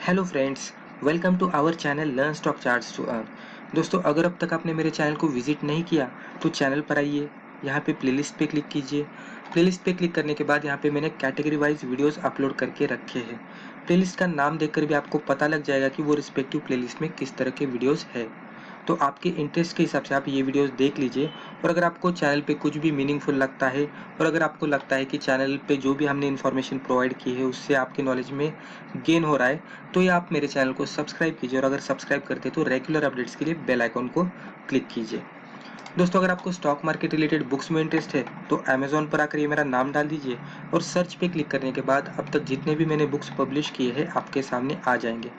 Hello friends, welcome to our channel learn stock charts to earn. दोस्तों, अगर अब तक आपने मेरे चैनल को विजिट नहीं किया तो चैनल पर आइए, यहाँ पे प्लेलिस्ट पे क्लिक कीजिए। प्लेलिस्ट पे क्लिक करने के बाद यहाँ पे मैंने कैटेगरी वाइज वीडियोस अपलोड करके रखे हैं। प्लेलिस्ट का नाम देखकर भी आपको पता लग जाएगा कि वो रिस्पेक्टिव प्लेलिस्ट में किस तरह के वीडियोस है। तो आपके इंटरेस्ट के हिसाब से आप ये वीडियोस देख लीजिए। और अगर आपको चैनल पे कुछ भी मीनिंगफुल लगता है और अगर आपको लगता है कि चैनल पे जो भी हमने इन्फॉर्मेशन प्रोवाइड की है उससे आपके नॉलेज में गेन हो रहा है, तो ये आप मेरे चैनल को सब्सक्राइब कीजिए। और अगर सब्सक्राइब करते हैं तो रेगुलर अपडेट्स के लिए बेल आइकॉन को क्लिक कीजिए। दोस्तों, अगर आपको स्टॉक मार्केट रिलेटेड बुक्स में इंटरेस्ट है तो अमेज़न पर आकर ये मेरा नाम डाल दीजिए और सर्च पे क्लिक करने के बाद अब तक जितने भी मैंने बुक्स पब्लिश किए हैं आपके सामने आ जाएंगे।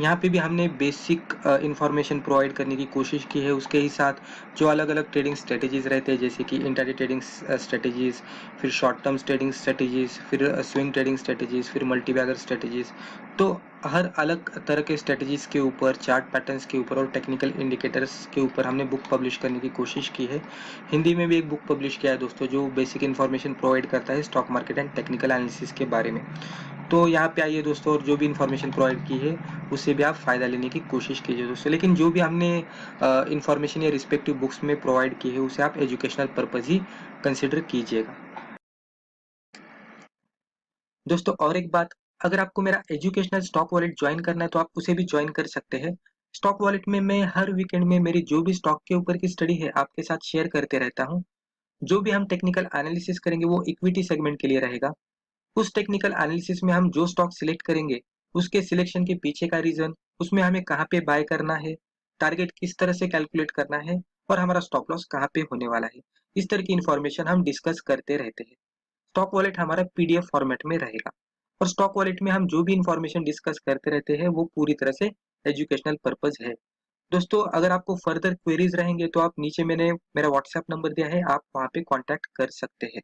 यहाँ पे भी हमने बेसिक इंफॉर्मेशन प्रोवाइड करने की कोशिश की है। उसके ही साथ जो अलग अलग ट्रेडिंग स्ट्रेटेजीज रहते हैं, जैसे कि इंट्राडे ट्रेडिंग स्ट्रेटेजीज, फिर शॉर्ट टर्म ट्रेडिंग स्ट्रेटेजीज, फिर स्विंग ट्रेडिंग स्ट्रेटेजीज, फिर मल्टीबैगर स्ट्रेटेजीज, तो हर अलग तरह के स्ट्रेटेजीज के ऊपर, चार्ट पैटर्न्स के ऊपर और टेक्निकल इंडिकेटर्स के ऊपर हमने बुक पब्लिश करने की कोशिश की है। हिंदी में भी एक बुक पब्लिश किया है दोस्तों, जो बेसिक इन्फॉर्मेशन प्रोवाइड करता है stock market and technical analysis के बारे में। तो यहाँ पे आइए दोस्तों, और जो भी इन्फॉर्मेशन प्रोवाइड की है उससे भी आप फ़ायदा लेने की कोशिश कीजिए दोस्तों। लेकिन जो भी हमने इन्फॉर्मेशन या रिस्पेक्टिव बुक्स में प्रोवाइड की है उसे आप एजुकेशनल पर्पज़ ही कंसिडर कीजिएगा दोस्तों। और एक बात, अगर आपको मेरा एजुकेशनल स्टॉक वॉलेट ज्वाइन करना है तो आप उसे भी ज्वाइन कर सकते हैं। स्टॉक वॉलेट में मैं हर वीकेंड में मेरी जो भी स्टॉक के ऊपर की स्टडी है आपके साथ शेयर करते रहता हूँ। जो भी हम टेक्निकल एनालिसिस करेंगे वो इक्विटी सेगमेंट के लिए रहेगा। उस टेक्निकल एनालिसिस में हम जो स्टॉक सिलेक्ट करेंगे उसके सिलेक्शन के पीछे का रीजन, उसमें हमें कहाँ पे बाय करना है, टारगेट किस तरह से कैलकुलेट करना है और हमारा स्टॉप लॉस कहाँ पे होने वाला है, इस तरह की इंफॉर्मेशन हम डिस्कस करते रहते हैं। स्टॉक वॉलेट हमारा पीडीएफ फॉर्मेट में रहेगा और स्टॉक वॉलेट में हम जो भी इंफॉर्मेशन डिस्कस करते रहते हैं वो पूरी तरह से एजुकेशनल पर्पज है। दोस्तों, अगर आपको फर्दर क्वेरीज रहेंगे तो आप नीचे मैंने मेरा व्हाट्सएप नंबर दिया है, आप वहाँ पे कांटेक्ट कर सकते हैं।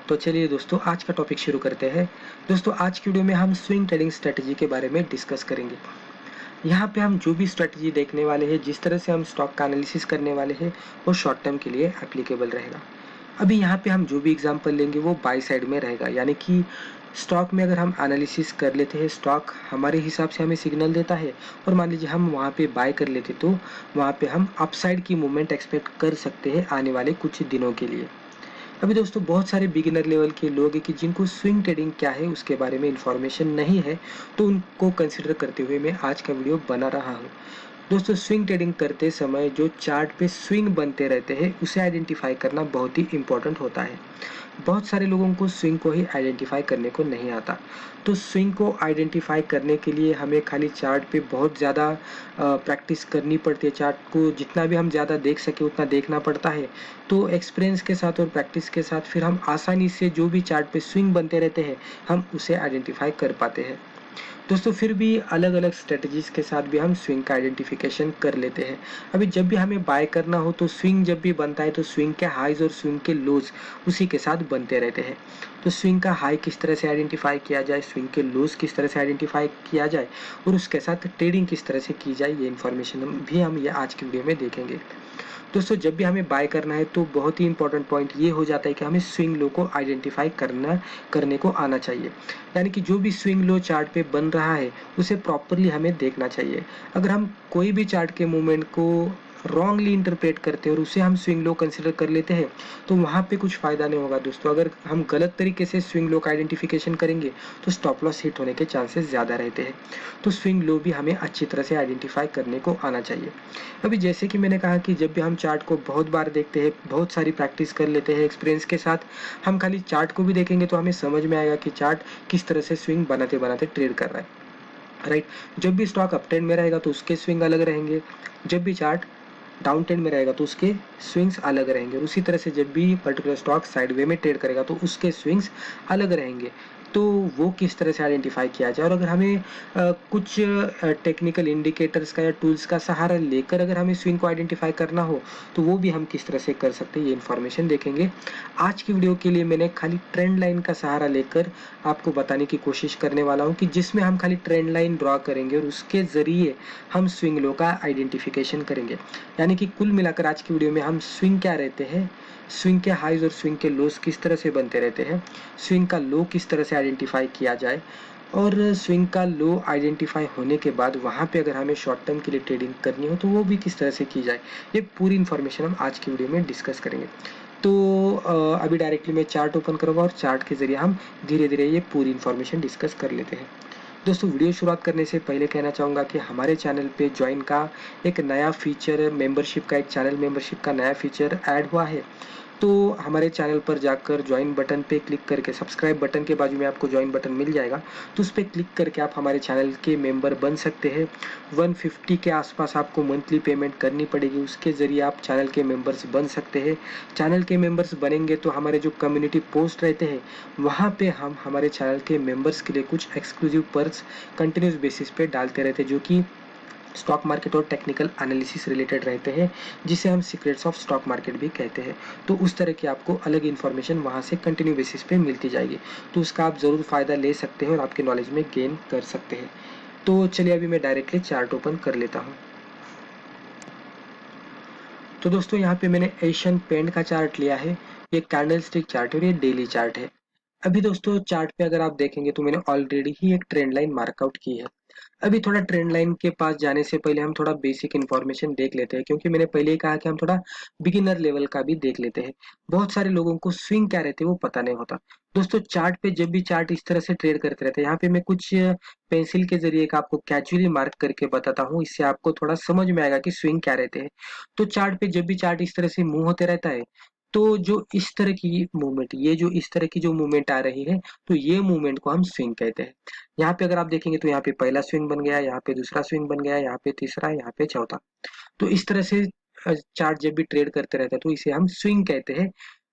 तो चलिए दोस्तों, आज का टॉपिक शुरू करते हैं। दोस्तों, आज की वीडियो में हम स्विंग ट्रेडिंग स्ट्रेटजी के बारे में डिस्कस करेंगे। यहाँ पे हम जो भी स्ट्रेटजी देखने वाले हैं, जिस तरह से हम स्टॉक का एनालिसिस करने वाले हैं, वो शॉर्ट टर्म के लिए एप्लीकेबल रहेगा। अभी यहाँ पे हम जो भी एग्जांपल लेंगे वो बाय साइड में रहेगा, यानी कि स्टॉक में अगर हम एनालिसिस कर लेते हैं, स्टॉक हमारे हिसाब से हमें सिग्नल देता है और मान लीजिए हम वहाँ पे बाय कर लेते तो वहाँ पे हम अपसाइड की मूवमेंट एक्सपेक्ट कर सकते हैं आने वाले कुछ दिनों के लिए। अभी दोस्तों, बहुत सारे बिगिनर लेवल के लोग हैं कि जिनको स्विंग ट्रेडिंग क्या है उसके बारे में इंफॉर्मेशन नहीं है, तो उनको कंसिडर करते हुए मैं आज का वीडियो बना रहा हूँ। दोस्तों, स्विंग ट्रेडिंग करते समय जो चार्ट पे स्विंग बनते रहते हैं उसे आइडेंटिफाई करना बहुत ही इंपॉर्टेंट होता है। बहुत सारे लोगों को स्विंग को ही आइडेंटिफाई करने को नहीं आता। तो स्विंग को आइडेंटिफाई करने के लिए हमें खाली चार्ट पे बहुत ज़्यादा प्रैक्टिस करनी पड़ती है। चार्ट को जितना भी हम ज़्यादा देख सके उतना देखना पड़ता है। तो एक्सपीरियंस के साथ और प्रैक्टिस के साथ फिर हम आसानी से जो भी चार्ट पे स्विंग बनते रहते हैं हम उसे आइडेंटिफाई कर पाते हैं। दोस्तों, फिर भी अलग अलग स्ट्रेटजीज के साथ भी हम स्विंग का आइडेंटिफिकेशन कर लेते हैं। अभी जब भी हमें बाय करना हो तो स्विंग जब भी बनता है तो स्विंग के हाईज और स्विंग के लोज उसी के साथ बनते रहते हैं। तो स्विंग का हाई किस तरह से आइडेंटिफाई किया जाए, स्विंग के लोज किस तरह से आइडेंटिफाई किया जाए और उसके साथ ट्रेडिंग किस तरह से की जाए, ये इन्फॉर्मेशन भी हम ये आज की वीडियो में देखेंगे। दोस्तों, जब भी हमें बाय करना है तो बहुत ही इंपॉर्टेंट पॉइंट ये हो जाता है कि हमें स्विंग लो को आइडेंटिफाई करने को आना चाहिए। यानी कि जो भी स्विंग लो चार्ट पे बन रहा है उसे प्रॉपरली हमें देखना चाहिए। अगर हम कोई भी चार्ट के मूवमेंट को रॉन्गली इंटरप्रेट करते हैं और उसे हम स्विंग लो कंसिडर कर लेते हैं तो वहाँ पे कुछ फ़ायदा नहीं होगा दोस्तों। अगर हम गलत तरीके से स्विंग लो का आइडेंटिफिकेशन करेंगे तो स्टॉप लॉस हिट होने के चांसेस ज़्यादा रहते हैं। तो स्विंग लो भी हमें अच्छी तरह से आइडेंटिफाई करने को आना चाहिए। अभी जैसे कि मैंने कहा कि जब भी हम चार्ट को बहुत बार देखते हैं, बहुत सारी प्रैक्टिस कर लेते हैं एक्सपीरियंस के साथ, हम खाली चार्ट को भी देखेंगे तो हमें समझ में आएगा कि चार्ट किस तरह से स्विंग बनाते बनाते ट्रेड कर रहा है, राइट। जब भी स्टॉक अप ट्रेंड में रहेगा तो उसके स्विंग अलग रहेंगे, जब भी चार्ट डाउन ट्रेंड में रहेगा तो उसके स्विंग्स अलग रहेंगे और उसी तरह से जब भी पर्टिकुलर स्टॉक साइडवे में ट्रेड करेगा तो उसके स्विंग्स अलग रहेंगे। तो वो किस तरह से आइडेंटिफाई किया जाए, और अगर हमें कुछ टेक्निकल इंडिकेटर्स का या टूल्स का सहारा लेकर अगर हमें स्विंग को आइडेंटिफाई करना हो तो वो भी हम किस तरह से कर सकते हैं, ये इन्फॉर्मेशन देखेंगे। आज की वीडियो के लिए मैंने खाली ट्रेंड लाइन का सहारा लेकर आपको बताने की कोशिश करने वाला हूँ कि जिसमें हम खाली ट्रेंड लाइन ड्रॉ करेंगे और उसके ज़रिए हम स्विंग लो का आइडेंटिफिकेशन करेंगे। यानी कि कुल मिलाकर आज की वीडियो में हम स्विंग क्या रहते हैं, स्विंग के हाइज और स्विंग के लोस किस तरह से बनते रहते हैं, स्विंग का लो किस तरह से आइडेंटिफाई किया जाए, और स्विंग का लो आइडेंटिफाई होने के बाद वहाँ पे अगर हमें शॉर्ट टर्म के लिए ट्रेडिंग करनी हो तो वो भी किस तरह से की जाए, ये पूरी इन्फॉर्मेशन हम आज की वीडियो में डिस्कस करेंगे। तो अभी डायरेक्टली मैं चार्ट ओपन करूँगा और चार्ट के जरिए हम धीरे धीरे ये पूरी इन्फॉर्मेशन डिस्कस कर लेते हैं। दोस्तों, वीडियो शुरुआत करने से पहले कहना चाहूँगा कि हमारे चैनल पे ज्वाइन का एक नया फीचर, मेंबरशिप का, एक चैनल मेंबरशिप का नया फीचर ऐड हुआ है। तो हमारे चैनल पर जाकर ज्वाइन बटन पे क्लिक करके, सब्सक्राइब बटन के बाजू में आपको ज्वाइन बटन मिल जाएगा, तो उस पर क्लिक करके आप हमारे चैनल के मेंबर बन सकते हैं। 150 के आसपास आपको मंथली पेमेंट करनी पड़ेगी, उसके ज़रिए आप चैनल के मेंबर्स बन सकते हैं। चैनल के मेंबर्स बनेंगे तो हमारे जो कम्युनिटी पोस्ट रहते हैं वहाँ पे हम हमारे चैनल के मेंबर्स के लिए कुछ एक्सक्लूसिव पर्क्स कंटिन्यूस बेसिस पे डालते रहते हैं, जो कि स्टॉक मार्केट और टेक्निकल एनालिसिस रिलेटेड रहते हैं, जिसे हम सीक्रेट्स ऑफ स्टॉक मार्केट भी कहते हैं। तो उस तरह की आपको अलग इन्फॉर्मेशन वहाँ से कंटिन्यू बेसिस पे मिलती जाएगी, तो उसका आप ज़रूर फ़ायदा ले सकते हैं और आपके नॉलेज में गेन कर सकते हैं। तो चलिए अभी मैं डायरेक्टली चार्ट ओपन कर लेता हूँ। तो दोस्तों, यहाँ पे मैंने एशियन पेंट का चार्ट लिया है, ये कैंडल स्टिक चार्ट है और ये डेली चार्ट है। अभी दोस्तों चार्ट पे अगर आप देखेंगे तो मैंने ऑलरेडी ही एक ट्रेंड लाइन मार्कआउट की है। अभी थोड़ा ट्रेंड लाइन के पास जाने से पहले हम थोड़ा बेसिक इन्फॉर्मेशन देख लेते हैं, क्योंकि मैंने पहले ही कहा कि हम थोड़ा बिगिनर लेवल का भी देख लेते हैं। बहुत सारे लोगों को स्विंग क्या रहते हैं वो पता नहीं होता। दोस्तों, चार्ट पे जब भी चार्ट इस तरह से ट्रेड करते रहते हैं, यहाँ पे मैं कुछ पेंसिल के जरिए एक आपको कैजुअली मार्क करके बताता हूँ, इससे आपको थोड़ा समझ में आएगा कि स्विंग क्या रहते हैं। तो चार्ट पे जब भी चार्ट इस तरह से मूव होते रहता है, तो जो इस तरह की मूवमेंट, ये जो इस तरह की जो मूवमेंट आ रही है, तो ये मूवमेंट को हम स्विंग कहते हैं। यहाँ पे अगर आप देखेंगे तो यहाँ पे पहला स्विंग बन गया, यहाँ पे दूसरा स्विंग बन गया, यहाँ पे तीसरा, यहाँ पे चौथा। तो इस तरह से चार्ट जब भी ट्रेड करते रहते हैं तो इसे हम स्विंग कहते हैं।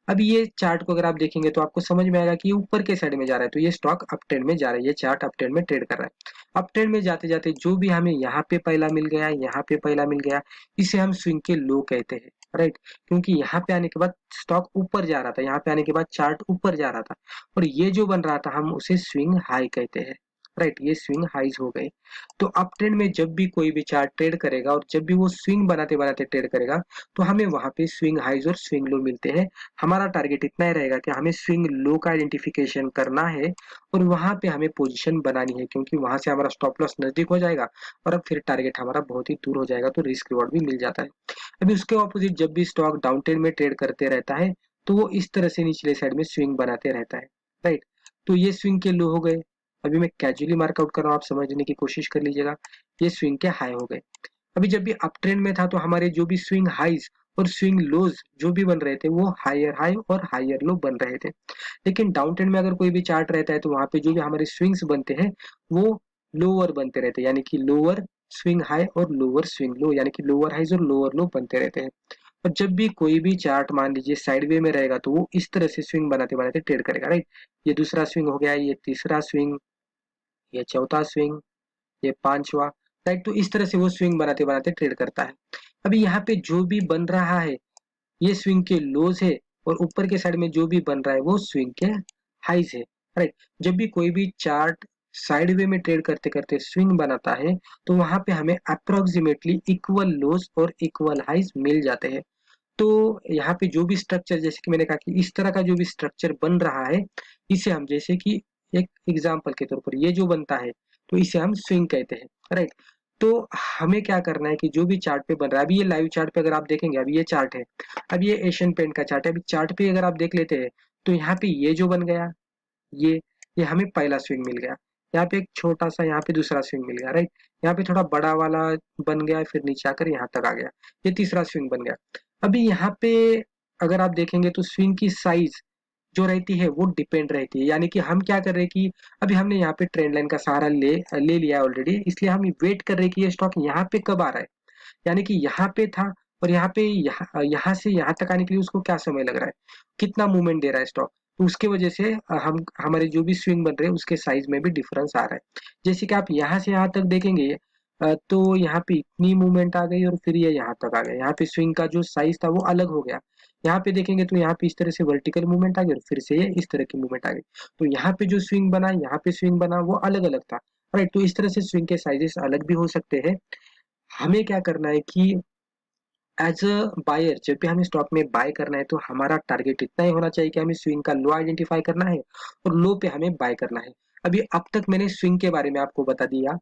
अभी ये चार्ट को अगर आप देखेंगे तो आपको समझ में आएगा कि ये ऊपर के साइड में जा रहा है, तो ये स्टॉक अप ट्रेंड में जा रहा है, ये चार्ट अप ट्रेंड में ट्रेड कर रहा है। अप ट्रेंड में जाते जाते जो भी हमें यहाँ पे पहला मिल गया, यहाँ पे पहला मिल गया, इसे हम स्विंग के लो कहते हैं, राइट। क्योंकि यहाँ पे आने के बाद स्टॉक ऊपर जा रहा था, यहाँ पे आने के बाद चार्ट ऊपर जा रहा था, और ये जो बन रहा था हम उसे स्विंग हाई कहते हैं, राइट। ये स्विंग हाइज हो गए। तो अप ट्रेंड में जब भी कोई भी चार्ट ट्रेड करेगा और जब भी वो स्विंग बनाते बनाते ट्रेड करेगा, तो हमें वहां पे स्विंग हाइज और स्विंग लो मिलते हैं। हमारा टारगेट इतना ही रहेगा कि हमें स्विंग लो का आइडेंटिफिकेशन करना है और वहां पे हमें पोजीशन बनानी है, क्योंकि वहां से हमारा स्टॉप लॉस नजदीक हो जाएगा और अब फिर टारगेट हमारा बहुत ही दूर हो जाएगा, तो रिस्क रिवॉर्ड भी मिल जाता है। अभी उसके ऑपोजिट जब भी स्टॉक डाउन ट्रेंड में ट्रेड करते रहता है, तो वो इस तरह से निचले साइड में स्विंग बनाते रहता है, राइट। तो ये स्विंग के लो हो गए। अभी मैं कैजुअली मार्कआउट कर रहा हूँ, आप समझने की कोशिश कर लीजिएगा। ये स्विंग के हाई हो गए। अभी जब भी अप ट्रेंड में था तो हमारे जो भी स्विंग हाइज और स्विंग लोज जो भी बन रहे थे वो हायर हाई और हायर लो बन रहे थे। लेकिन डाउन ट्रेंड में अगर कोई भी चार्ट रहता है तो वहां पे जो भी हमारे स्विंग्स बनते हैं वो लोअर बनते रहते हैं, यानी कि लोअर स्विंग हाई और लोअर स्विंग लो, यानी कि लोअर हाइज और लोअर लो बनते रहते हैं। और जब भी कोई भी चार्ट मान लीजिए साइडवे में रहेगा तो वो इस तरह से स्विंग बनाते बनाते ट्रेड करेगा, राइट। ये दूसरा स्विंग हो गया, ये तीसरा स्विंग, ये चौथा स्विंग, ये पांचवा, राइट। तो इस तरह से वो स्विंग बनाते बनाते ट्रेड करता है। अभी यहाँ पे जो भी बन रहा है ये स्विंग के लोज है, और ऊपर के साइड में जो भी बन रहा है वो स्विंग के हाइज है, राइट। जब भी कोई भी चार्ट साइडवे में ट्रेड करते करते स्विंग बनाता है तो वहां पे हमें अप्रोक्सीमेटली इक्वल लोज और इक्वल हाइज मिल जाते हैं। तो यहाँ पे जो भी स्ट्रक्चर, जैसे कि मैंने कहा कि इस तरह का जो भी स्ट्रक्चर बन रहा है, इसे हम, जैसे कि एक एग्जाम्पल के तौर पर ये जो बनता है तो इसे हम स्विंग कहते हैं, राइट। तो हमें क्या करना है कि जो भी चार्ट पे बन रहा है, अभी ये लाइव चार्ट पे अगर आप देखेंगे, अभी ये चार्ट है, अब ये एशियन पेंट का चार्ट है। अभी चार्ट पे अगर आप देख लेते हैं तो यहाँ पे ये जो बन गया, ये ये हमें पहला स्विंग मिल गया। यहाँ पे एक छोटा सा, यहाँ पे दूसरा स्विंग मिल गया, राइट। यहाँ पे थोड़ा बड़ा वाला बन गया, फिर नीचे आकर यहाँ तक आ गया, ये तीसरा स्विंग बन गया। अभी यहाँ पे अगर आप देखेंगे तो स्विंग की साइज जो रहती है वो डिपेंड रहती है, यानी कि हम क्या कर रहे हैं कि अभी हमने यहाँ पे ट्रेंड लाइन का सहारा ले ले लिया है ऑलरेडी, इसलिए हम वेट कर रहे हैं कि ये स्टॉक यहाँ पे कब आ रहा है। यानी कि यहाँ पे था और यहाँ पे यहाँ से यहाँ तक आने के लिए उसको क्या समय लग रहा है, कितना मूवमेंट दे रहा है स्टॉक। तो उसके वजह से हम हमारे जो भी स्विंग बन रहे हैं उसके साइज में भी डिफरेंस आ रहा है। जैसे कि आप यहाँ से यहाँ तक देखेंगे तो यहाँ पे इतनी मूवमेंट आ गई और फिर ये यहाँ तक आ गया। यहाँ पे स्विंग का जो साइज था वो अलग हो गया। यहाँ पे देखेंगे तो यहाँ पे इस तरह से वर्टिकल मूवमेंट आ गई और फिर से ये इस तरह की मूवमेंट आ गई। तो यहाँ पे जो स्विंग बना, यहाँ पे स्विंग बना, वो अलग अलग था, राइट। तो इस तरह से स्विंग के साइजेस अलग भी हो सकते हैं। हमें क्या करना है कि एज अ बायर जब भी हमें स्टॉक में बाय करना है तो हमारा टारगेट इतना ही होना चाहिए कि हमें स्विंग का लो आइडेंटिफाई करना है और लो पे हमें बाय करना है। अभी अब तक मैंने स्विंग के बारे में आपको बता दिया,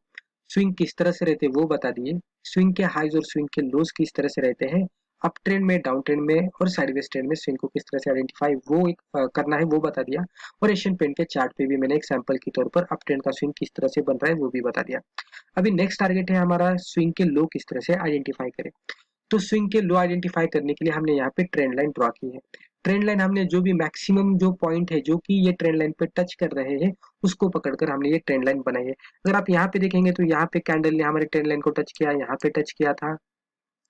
स्विंग किस तरह से रहते हैं वो बता दिए, स्विंग के हाइज और स्विंग के लोज किस तरह से रहते हैं, अप ट्रेंड में, डाउन ट्रेंड में और साइडवेज ट्रेंड में स्विंग को किस तरह से आइडेंटिफाई वो एक करना है वो बता दिया। और एशियन पेंट के चार्ट पे भी मैंने एक सैंपल के तौर पर अप ट्रेंड का स्विंग किस तरह से बन रहा है वो भी बता दिया। अभी नेक्स्ट टारगेट है हमारा स्विंग के लो किस तरह से आइडेंटिफाई करें। तो स्विंग के लो आइडेंटिफाई करने के लिए हमने यहाँ पे ट्रेंड लाइन ड्रॉ की है। ट्रेंड लाइन हमने जो भी मैक्सिमम जो पॉइंट है जो कि ये ट्रेंड लाइन पे टच कर रहे हैं उसको पकड़कर हमने ये ट्रेंड लाइन बनाई है। अगर आप यहाँ पे देखेंगे तो यहाँ पे कैंडल ने हमारे ट्रेंड लाइन को टच किया, यहाँ पे टच किया था,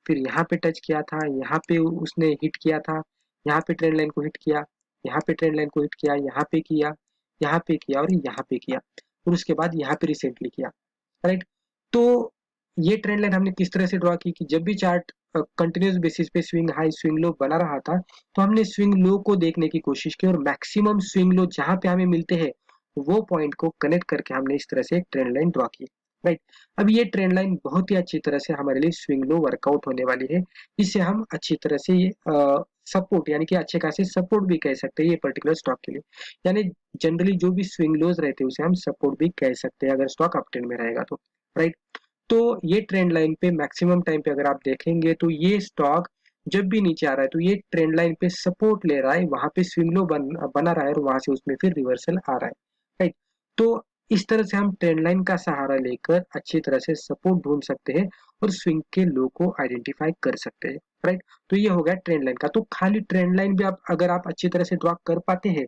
फिर यहाँ पे टच किया था, यहाँ पे उसने हिट किया था, यहाँ पे ट्रेंड लाइन को हिट किया, यहाँ पे ट्रेंड लाइन को हिट किया, यहाँ पे किया, यहाँ पे किया और यहाँ पे किया और उसके बाद यहाँ पे रिसेंटली किया, राइट। तो ये ट्रेंड लाइन हमने किस तरह से ड्रॉ की कि जब भी चार्ट कंटिन्यूस बेसिस पे स्विंग हाई स्विंग लो बना रहा था तो हमने स्विंग लो को देखने की कोशिश की और मैक्सिमम स्विंग लो जहां पे हमें मिलते हैं वो पॉइंट को कनेक्ट करके हमने इस तरह से एक ट्रेंड लाइन ड्रॉ की, राइट। अब ये ट्रेंड लाइन बहुत ही अच्छी तरह से हमारे लिए स्विंग लो वर्कआउट होने वाली है। इससे हम अच्छी तरह से ये सपोर्ट यानी कि अच्छे खासे सपोर्ट भी कह सकते हैं ये पर्टिकुलर स्टॉक के लिए। यानी जनरली जो भी स्विंग लोज रहते हैं उसे हम सपोर्ट भी कह सकते हैं अगर स्टॉक अप ट्रेंड में रहेगा तो, राइट। तो ये ट्रेंड लाइन पे मैक्सिमम टाइम पे अगर आप देखेंगे तो ये स्टॉक जब भी नीचे आ रहा है तो ये ट्रेंड लाइन पे सपोर्ट ले रहा है, वहां पे स्विंग लो बना रहा है और वहां से उसमें फिर रिवर्सल आ रहा है, राइट। तो इस तरह से हम ट्रेंड लाइन का सहारा लेकर अच्छी तरह से सपोर्ट ढूंढ सकते हैं और स्विंग के लो को आइडेंटिफाई कर सकते हैं, राइट। तो ये हो गया ट्रेंड लाइन का। तो खाली ट्रेंड लाइन भी आप अगर आप अच्छी तरह से ड्रॉ कर पाते हैं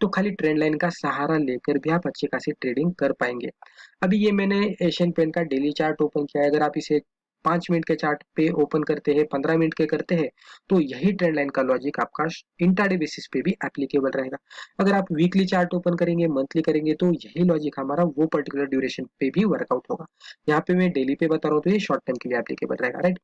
तो खाली ट्रेंड लाइन का सहारा लेकर भी आप अच्छी खासी ट्रेडिंग कर पाएंगे। अभी ये मैंने एशियन पेंट का डेली चार्ट ओपन किया है। अगर आप इसे 5 मिनट के चार्ट पे ओपन करते हैं, 15 मिनट के करते हैं तो यही ट्रेंड लाइन का लॉजिक आपका इंट्राडे बेसिस पे भी एप्लीकेबल रहेगा। अगर आप वीकली चार्ट ओपन करेंगे, मंथली करेंगे तो यही लॉजिक हमारा वो पर्टिकुलर ड्यूरेशन पे भी वर्कआउट होगा। यहाँ पे मैं डेली पे बता रहा हूँ तो ये शॉर्ट टर्म के लिए एप्लीकेबल रहेगा, राइट।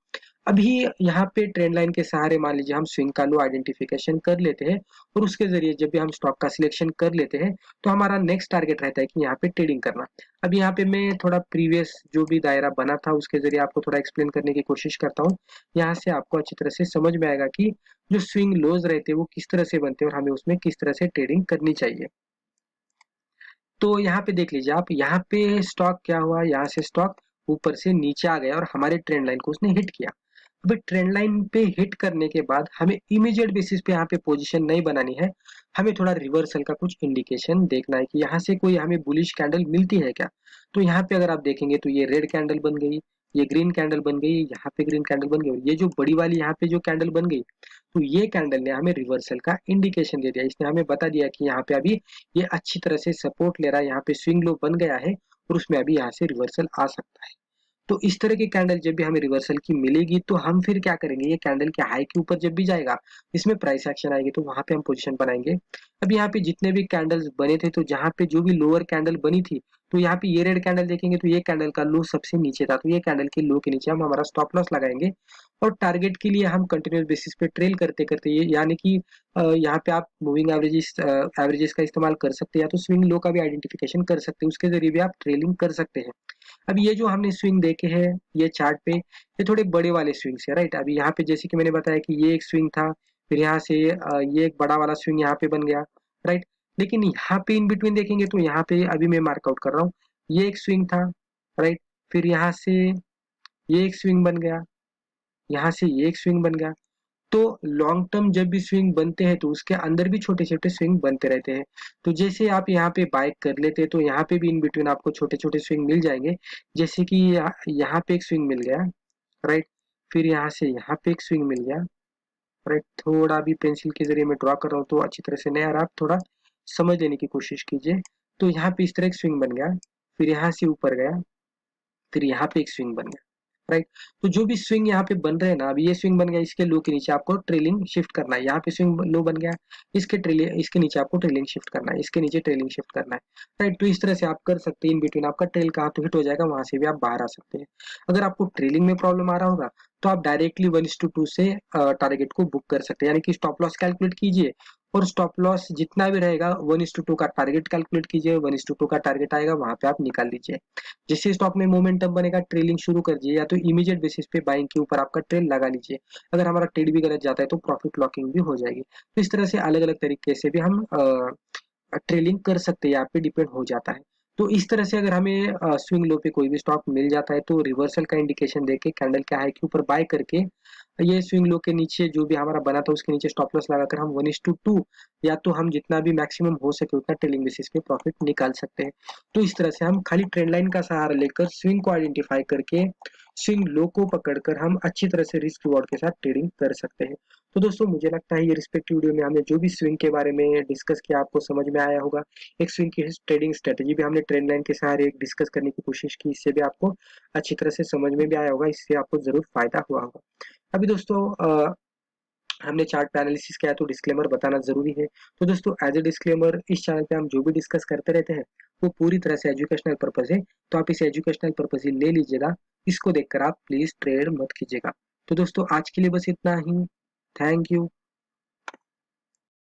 अभी यहाँ पे ट्रेंड लाइन के सहारे मान लीजिए हम स्विंग का लो आइडेंटिफिकेशन कर लेते हैं और उसके जरिए जब भी हम स्टॉक का सिलेक्शन कर लेते हैं तो हमारा नेक्स्ट टारगेट रहता है कि यहाँ पे ट्रेडिंग करना। अब यहाँ पे मैं थोड़ा प्रीवियस जो भी दायरा बना था उसके जरिए आपको थोड़ा एक्सप्लेन करने की कोशिश करता हूँ। यहाँ से आपको अच्छी तरह से समझ में आएगा कि जो स्विंग लोज रहते हैं वो किस तरह से बनते हैं और हमें उसमें किस तरह से ट्रेडिंग करनी चाहिए। तो यहाँ पे देख लीजिए आप, यहाँ पे स्टॉक क्या हुआ, यहाँ से स्टॉक ऊपर से नीचे आ गया और हमारे ट्रेंड लाइन को उसने हिट किया। अभी ट्रेंड लाइन पे हिट करने के बाद हमें इमीडिएट बेसिस पे यहाँ पे पोजीशन नहीं बनानी है, हमें थोड़ा रिवर्सल का कुछ इंडिकेशन देखना है कि यहाँ से कोई हमें बुलिश कैंडल मिलती है क्या। तो यहाँ पे अगर आप देखेंगे तो ये रेड कैंडल बन गई, ये ग्रीन कैंडल बन गई, यहाँ पे ग्रीन कैंडल बन गई और ये जो बड़ी वाली यहाँ पे जो कैंडल बन गई तो ये कैंडल ने हमें रिवर्सल का इंडिकेशन दे दिया। इसने हमें बता दिया कि यहाँ पे अभी ये अच्छी तरह से सपोर्ट ले रहा है, यहाँ पे स्विंग लो बन गया है और उसमें अभी यहाँ से रिवर्सल आ सकता है। तो इस तरह की कैंडल जब भी हमें रिवर्सल की मिलेगी तो हम फिर क्या करेंगे, ये कैंडल के हाई के ऊपर जब भी जाएगा इसमें प्राइस एक्शन आएगी तो वहां पे हम पोजीशन बनाएंगे। अब यहाँ पे जितने भी कैंडल्स बने थे तो जहाँ पे जो भी लोअर कैंडल बनी थी तो यहाँ पे ये रेड कैंडल देखेंगे तो ये कैंडल का लो सबसे नीचे था तो ये कैंडल के लो के नीचे हम हमारा स्टॉप लॉस लगाएंगे और टारगेट के लिए हम कंटिन्यूस बेसिस पे ट्रेल करते करते ये यानी कि यहाँ पे आप मूविंग एवरेजेस का इस्तेमाल कर सकते हैं या तो स्विंग लो का भी आइडेंटिफिकेशन कर सकते हैं, उसके जरिए भी आप ट्रेलिंग कर सकते हैं। अब ये जो हमने स्विंग देखे हैं ये चार्ट पे ये थोड़े बड़े वाले स्विंग्स है, राइट। अभी यहाँ पे जैसे कि मैंने बताया कि ये एक स्विंग था, फिर यहाँ से ये एक बड़ा वाला स्विंग यहाँ पे बन गया, राइट। लेकिन यहाँ पे इन बिटवीन देखेंगे तो यहाँ पे अभी मैं मार्कआउट कर रहा हूँ, ये एक स्विंग था, राइट। फिर यहाँ से ये एक स्विंग बन गया, यहाँ से ये एक स्विंग बन गया। तो लॉन्ग टर्म जब भी स्विंग बनते हैं तो उसके अंदर भी छोटे छोटे स्विंग बनते रहते हैं। तो जैसे आप यहाँ पे बाय कर लेते हैं तो यहाँ पे भी इन बिटवीन आपको छोटे छोटे स्विंग मिल जाएंगे। जैसे कि यहाँ पे एक स्विंग मिल गया, राइट। फिर यहाँ से यहाँ पे एक स्विंग मिल गया, राइट। थोड़ा भी पेंसिल के जरिए मैं ड्रॉ कर रहा हूँ तो अच्छी तरह से नहीं आ रहा, आप थोड़ा समझ लेने की कोशिश कीजिए। तो यहाँ पे इस तरह एक स्विंग बन गया, फिर यहाँ से ऊपर गया, फिर यहाँ पे एक स्विंग बन गया, राइट। तो जो भी स्विंग यहाँ पे बन रहे हैं ना, अभी ये स्विंग बन गया, इसके लो के नीचे आपको ट्रेलिंग शिफ्ट करना है, यहाँ पे स्विंग लो बन गया, इसके नीचे आपको ट्रेलिंग शिफ्ट करना है, इसके नीचे ट्रेलिंग शिफ्ट करना है, राइट। तो इस तरह से आप कर सकते हैं, इन बिटवीन आपका ट्रेल कहाँ तो हिट हो जाएगा, वहां से भी आप बाहर आ सकते हैं। अगर आपको ट्रेलिंग में प्रॉब्लम आ रहा होगा तो आप डायरेक्टली 1:2 से टारगेट को बुक कर सकते हैं, यानी कि स्टॉप लॉस कैलकुलेट कीजिए और स्टॉप लॉस जितना भी रहेगा 1:2 का टारगेट कैलकुलेट कीजिए, 1:2 का टारगेट आएगा वहां पे आप निकाल लीजिए। जिससे स्टॉक में मोमेंटम बनेगा, ट्रेलिंग शुरू कर दीजिए, या तो इमीडिएट बेसिस पे बाइंग के ऊपर आपका ट्रेल लगा लीजिए। अगर हमारा ट्रेड भी गलत जाता है तो प्रॉफिट लॉकिंग भी हो जाएगी। तो इस तरह से अलग अलग तरीके से भी हम ट्रेलिंग कर सकते हैं, यहाँ पे डिपेंड हो जाता है। तो इस तरह से अगर हमें स्विंग लो पे कोई भी स्टॉक मिल जाता है तो रिवर्सल का इंडिकेशन देके कैंडल के हाई के ऊपर बाय करके ये स्विंग लो के नीचे जो भी हमारा बना था उसके नीचे स्टॉप लॉस लगाकर हम 1:2 या तो हम जितना भी मैक्सिमम हो सके उतना ट्रेलिंग बेसिस पे प्रॉफिट निकाल सकते हैं। तो इस तरह से हम खाली ट्रेंड लाइन का सहारा लेकर स्विंग को आइडेंटिफाई करके स्विंग लो को पकड़कर हम अच्छी तरह से रिस्क रिवॉर्ड के साथ ट्रेडिंग कर सकते हैं। तो दोस्तों मुझे लगता है ये रिस्पेक्टिव वीडियो में हमने जो भी स्विंग के बारे में डिस्कस किया आपको समझ में आया होगा। एक स्विंग की ट्रेडिंग स्ट्रेटेजी भी हमने ट्रेंड लाइन के सहारे डिस्कस करने की कोशिश की, इससे भी आपको अच्छी तरह से समझ में भी आया होगा, इससे आपको जरूर फायदा हुआ होगा। अभी दोस्तों हमने चार्ट पे एनालिसिस किया है तो डिस्क्लेमर बताना जरूरी है। तो दोस्तों एज ए डिस्क्लेमर इस चैनल पे हम जो भी डिस्कस करते रहते हैं वो पूरी तरह से एजुकेशनल पर्पज है, तो आप इसे एजुकेशनल पर्पज ही ले लीजिएगा, इसको देखकर आप प्लीज ट्रेड मत कीजिएगा। तो दोस्तों आज के लिए बस इतना ही। Thank you.